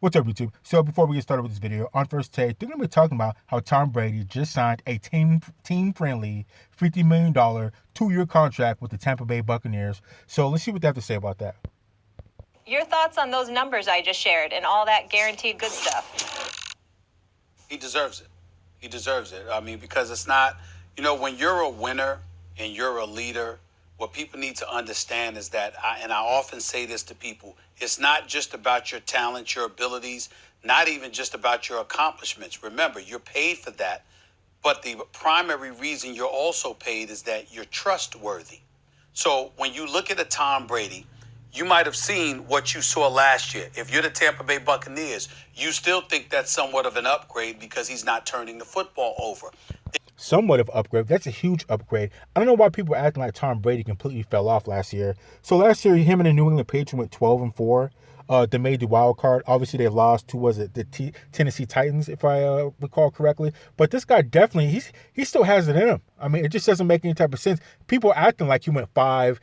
What's up, YouTube? So before we get started with this video, on First Take, they're going to be talking about how Tom Brady just signed a team-friendly $50 million 2-year contract with the Tampa Bay Buccaneers. So let's see what they have to say about that. Your thoughts on those numbers I just shared and all that guaranteed good stuff? He deserves it. He deserves it. I mean, because it's not, when you're a winner and you're a leader, what people need to understand is that, I often say this to people, it's not just about your talent, your abilities, not even just about your accomplishments. Remember, you're paid for that. But the primary reason you're also paid is that you're trustworthy. So when you look at a Tom Brady, you might have seen what you saw last year. If you're the Tampa Bay Buccaneers, you still think that's somewhat of an upgrade because he's not turning the football over. Somewhat of upgrade. That's a huge upgrade. I don't know why people are acting like Tom Brady completely fell off last year. So last year, him and the New England Patriots went 12-4. They made the wild card. Obviously, they lost to, the Tennessee Titans, if I recall correctly. But this guy definitely, he still has it in him. I mean, it just doesn't make any type of sense. People are acting like he went 5-11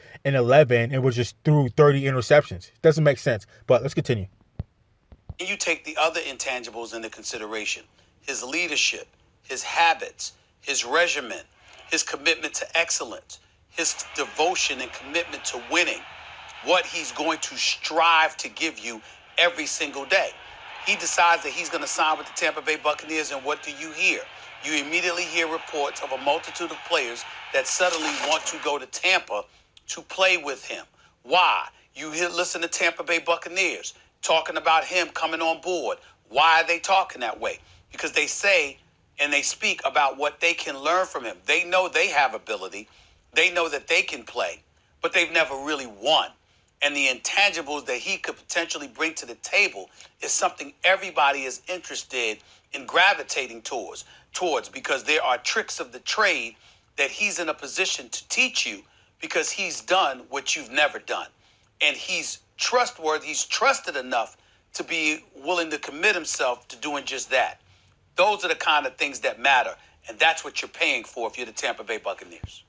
and was just threw 30 interceptions. It doesn't make sense. But let's continue. And you take the other intangibles into consideration. His leadership, his habits, his regimen, his commitment to excellence, his devotion and commitment to winning, what he's going to strive to give you every single day. He decides that he's going to sign with the Tampa Bay Buccaneers, and what do you hear? You immediately hear reports of a multitude of players that suddenly want to go to Tampa to play with him. Why? Listen to Tampa Bay Buccaneers talking about him coming on board. Why are they talking that way? Because they say and they speak about what they can learn from him. They know they have ability. They know that they can play, but they've never really won. And the intangibles that he could potentially bring to the table is something everybody is interested in gravitating towards because there are tricks of the trade that he's in a position to teach you because he's done what you've never done. And he's trustworthy. He's trusted enough to be willing to commit himself to doing just that. Those are the kind of things that matter, and that's what you're paying for if you're the Tampa Bay Buccaneers.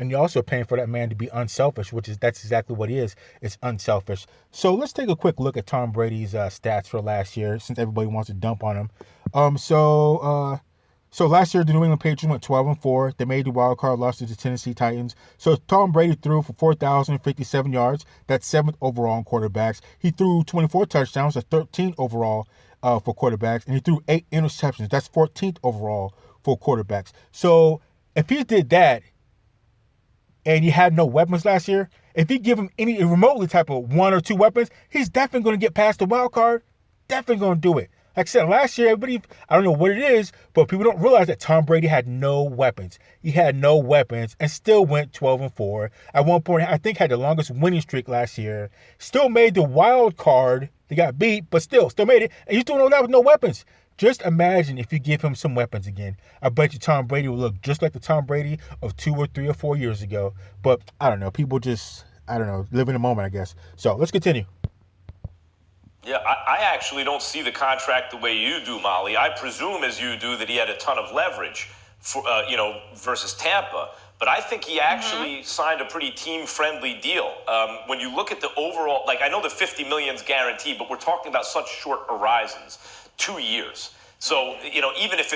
And you're also paying for that man to be unselfish, that's exactly what he is. It's unselfish. So let's take a quick look at Tom Brady's stats for last year, since everybody wants to dump on him. So last year, the New England Patriots went 12-4. They made the wild card, lost to the Tennessee Titans. So Tom Brady threw for 4,057 yards. That's 7th overall in quarterbacks. He threw 24 touchdowns, that's 13th overall for quarterbacks, and he threw 8 interceptions. That's 14th overall for quarterbacks. So if he did that, and he had no weapons last year, if you give him any remotely type of 1 or 2 weapons, he's definitely going to get past the wild card. Definitely going to do it. Like I said, last year, everybody, I don't know what it is, but people don't realize that Tom Brady had no weapons. He had no weapons and still went 12-4. At one point, I think had the longest winning streak last year. Still made the wild card. They got beat, but still made it. And he's doing all that with no weapons. Just imagine if you give him some weapons again. I bet you Tom Brady will look just like the Tom Brady of 2 or 3 or 4 years ago. But I don't know. People just, live in the moment, I guess. So let's continue. Yeah, I actually don't see the contract the way you do, Molly. I presume, as you do, that he had a ton of leverage, for, versus Tampa. But I think he actually signed a pretty team-friendly deal. When you look at the overall, I know the $50 million is guaranteed, but we're talking about such short horizons, 2 years. So, even if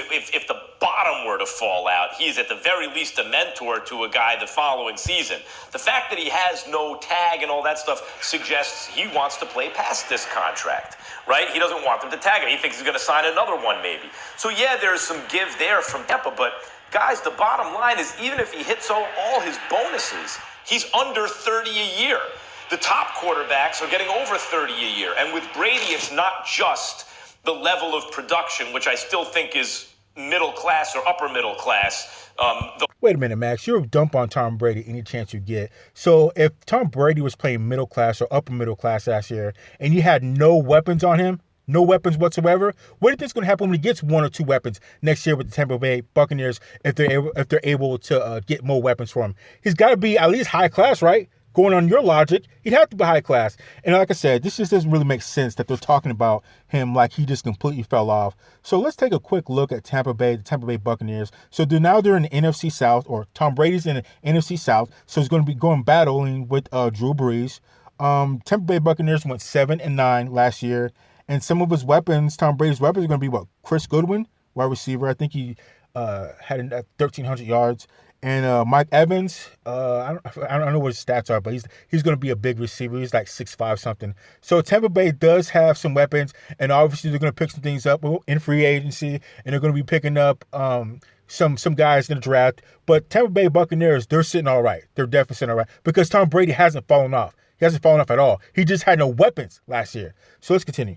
the bottom were to fall out, he's at the very least a mentor to a guy the following season. The fact that he has no tag and all that stuff suggests he wants to play past this contract, right? He doesn't want them to tag him. He thinks he's going to sign another one maybe. So, yeah, there's some give there from Tampa, but guys, the bottom line is even if he hits all his bonuses, he's under 30 a year. The top quarterbacks are getting over 30 a year. And with Brady, it's not just the level of production, which I still think is middle class or upper middle class. Wait a minute, Max. You're a dump on Tom Brady any chance you get. So if Tom Brady was playing middle class or upper middle class last year and you had no weapons on him, no weapons whatsoever, what do you think is going to happen when he gets 1 or 2 weapons next year with the Tampa Bay Buccaneers if they're able to get more weapons for him? He's got to be at least high class, right? Going on your logic, he'd have to be high class. And like I said, this just doesn't really make sense that they're talking about him like he just completely fell off. So let's take a quick look at the Tampa Bay Buccaneers. So they're in the NFC South, or Tom Brady's in the NFC South. So he's going to be battling with Drew Brees. Tampa Bay Buccaneers went 7-9 last year. And some of his weapons, Tom Brady's weapons, are going to be what? Chris Goodwin, wide receiver. I think he had 1,300 yards. And Mike Evans, I don't know what his stats are, but he's going to be a big receiver. He's like 6'5" something. So Tampa Bay does have some weapons, and obviously they're going to pick some things up in free agency, and they're going to be picking up some guys in the draft. But Tampa Bay Buccaneers, they're sitting all right. They're definitely sitting all right because Tom Brady hasn't fallen off. He hasn't fallen off at all. He just had no weapons last year. So let's continue.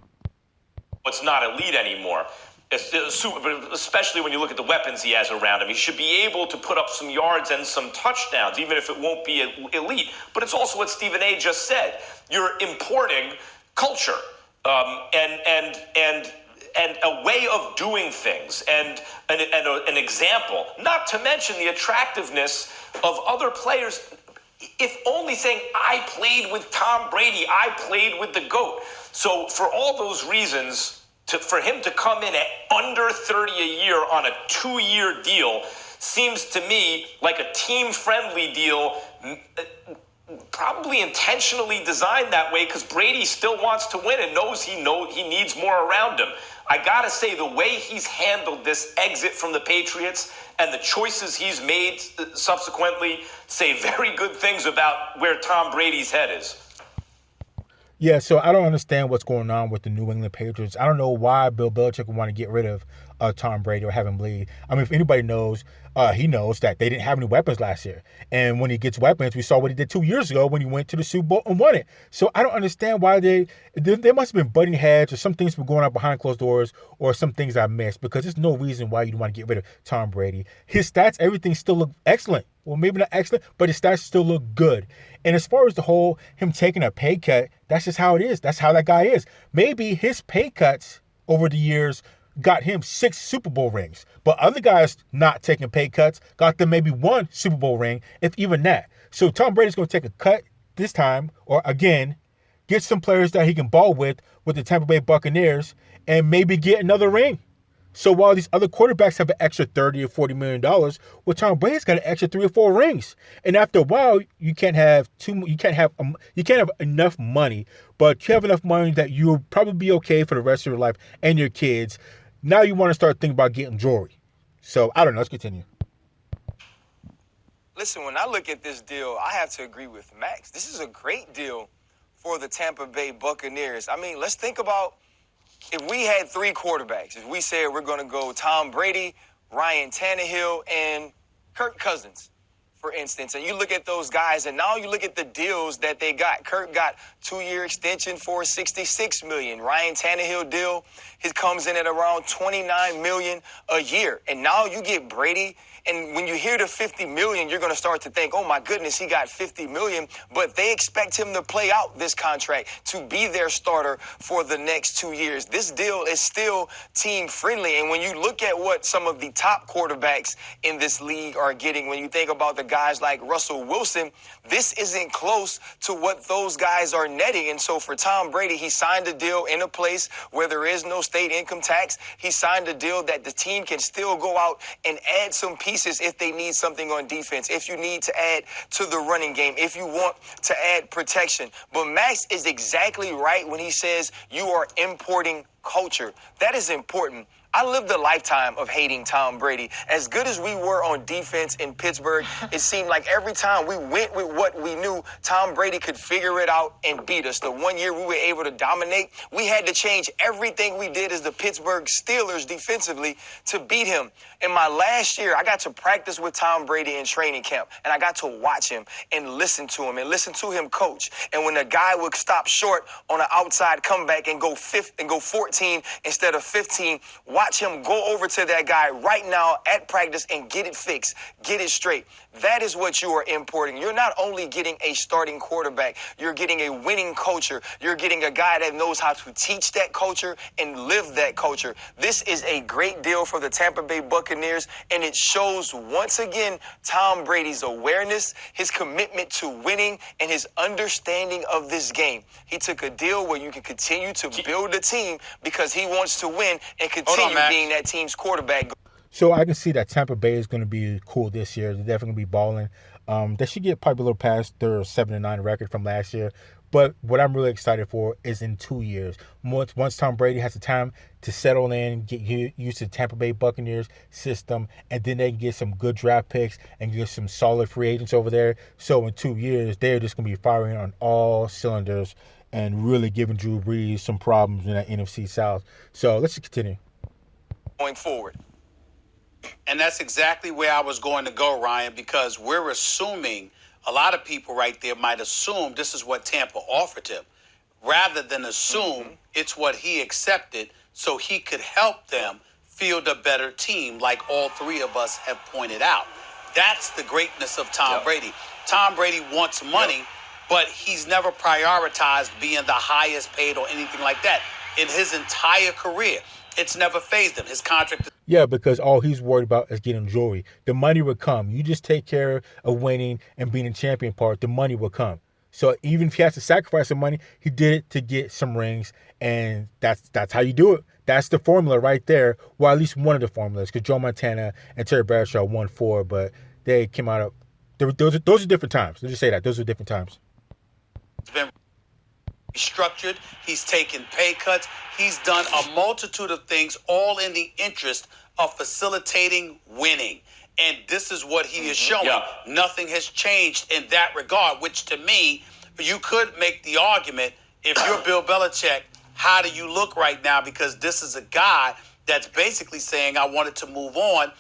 It's not elite anymore. Especially when you look at the weapons he has around him. He should be able to put up some yards and some touchdowns, even if it won't be elite. But it's also what Stephen A. just said. You're importing culture and a way of doing things and an example, not to mention the attractiveness of other players. If only saying, I played with Tom Brady, I played with the GOAT. So for all those reasons, for him to come in at under 30 a year on a 2-year deal seems to me like a team-friendly deal, probably intentionally designed that way because Brady still wants to win and knows he needs more around him. I gotta say, the way he's handled this exit from the Patriots and the choices he's made subsequently say very good things about where Tom Brady's head is. Yeah, so I don't understand what's going on with the New England Patriots. I don't know why Bill Belichick would want to get rid of Tom Brady or have him leave. I mean, if anybody knows, he knows that they didn't have any weapons last year. And when he gets weapons, we saw what he did 2 years ago when he went to the Super Bowl and won it. So I don't understand why they must have been butting heads, or some things were going on behind closed doors, or some things I missed, because there's no reason why you'd want to get rid of Tom Brady. His stats, everything still look excellent. Well, maybe not excellent, but his stats still look good. And as far as the whole him taking a pay cut, that's just how it is. That's how that guy is. Maybe his pay cuts over the years got him 6 Super Bowl rings. But other guys not taking pay cuts got them maybe 1 Super Bowl ring, if even that. So Tom Brady's going to take a cut this time, or again, get some players that he can ball with the Tampa Bay Buccaneers, and maybe get another ring. So while these other quarterbacks have an extra $30 or $40 million, well, Tom Brady's got an extra 3 or 4 rings. And after a while, you can't have enough money, but you have enough money that you'll probably be okay for the rest of your life and your kids. Now you want to start thinking about getting jewelry. So I don't know. Let's continue. Listen, when I look at this deal, I have to agree with Max. This is a great deal for the Tampa Bay Buccaneers. I mean, let's think about if we had 3 quarterbacks, if we said we're going to go Tom Brady, Ryan Tannehill, and Kirk Cousins, for instance, and you look at those guys, and now you look at the deals that they got. Kirk got 2-year extension for $66 million. Ryan Tannehill deal, it comes in at around $29 million a year. And now you get Brady. And when you hear the $50 million, you're going to start to think, oh, my goodness, he got $50 million. But they expect him to play out this contract to be their starter for the next 2 years. This deal is still team friendly. And when you look at what some of the top quarterbacks in this league are getting, when you think about the guys like Russell Wilson, this isn't close to what those guys are netting. And so for Tom Brady, he signed a deal in a place where there is no state income tax. He signed a deal that the team can still go out and add some pieces if they need something on defense, if you need to add to the running game, if you want to add protection. But Max is exactly right when he says you are importing culture. That is important. I lived a lifetime of hating Tom Brady. As good as we were on defense in Pittsburgh, it seemed like every time we went with what we knew, Tom Brady could figure it out and beat us. The 1 year we were able to dominate, we had to change everything we did as the Pittsburgh Steelers defensively to beat him. In my last year, I got to practice with Tom Brady in training camp, and I got to watch him and listen to him coach. And when a guy would stop short on an outside comeback and go 14 instead of 15, watch him go over to that guy right now at practice and get it fixed, get it straight. That is what you are importing. You're not only getting a starting quarterback, you're getting a winning culture. You're getting a guy that knows how to teach that culture and live that culture. This is a great deal for the Tampa Bay Buccaneers, and it shows once again Tom Brady's awareness, his commitment to winning, and his understanding of this game. He took a deal where you can continue to build a team because he wants to win and continue being that team's quarterback. So I can see that Tampa Bay is going to be cool this year. They're definitely going to be balling. They should get probably a little past their 7-9 record from last year. But what I'm really excited for is in 2 years. Once Tom Brady has the time to settle in, get used to the Tampa Bay Buccaneers system, and then they can get some good draft picks and get some solid free agents over there. So in 2 years, they're just going to be firing on all cylinders and really giving Drew Brees some problems in that NFC South. So let's just continue. Going forward. And that's exactly where I was going to go, Ryan, because we're assuming, a lot of people right there might assume this is what Tampa offered him, rather than assume it's what he accepted so he could help them field a better team, like all three of us have pointed out. That's the greatness of Tom Brady. Tom Brady wants money, but he's never prioritized being the highest paid or anything like that. In his entire career, it's never fazed him. His contract. Yeah, because all he's worried about is getting jewelry. The money will come. You just take care of winning and being a champion part. The money will come. So even if he has to sacrifice some money, he did it to get some rings, and that's how you do it. That's the formula right there. Well, at least one of the formulas, because Joe Montana and Terry Bradshaw won 4, but they came out of those are different times. Let's just say that those are different times. It's been structured. He's taken pay cuts. He's done a multitude of things, all in the interest of facilitating winning. And this is what he is showing. Yeah. Nothing has changed in that regard, which to me, you could make the argument, if you're Bill Belichick, how do you look right now? Because this is a guy that's basically saying, I wanted to move on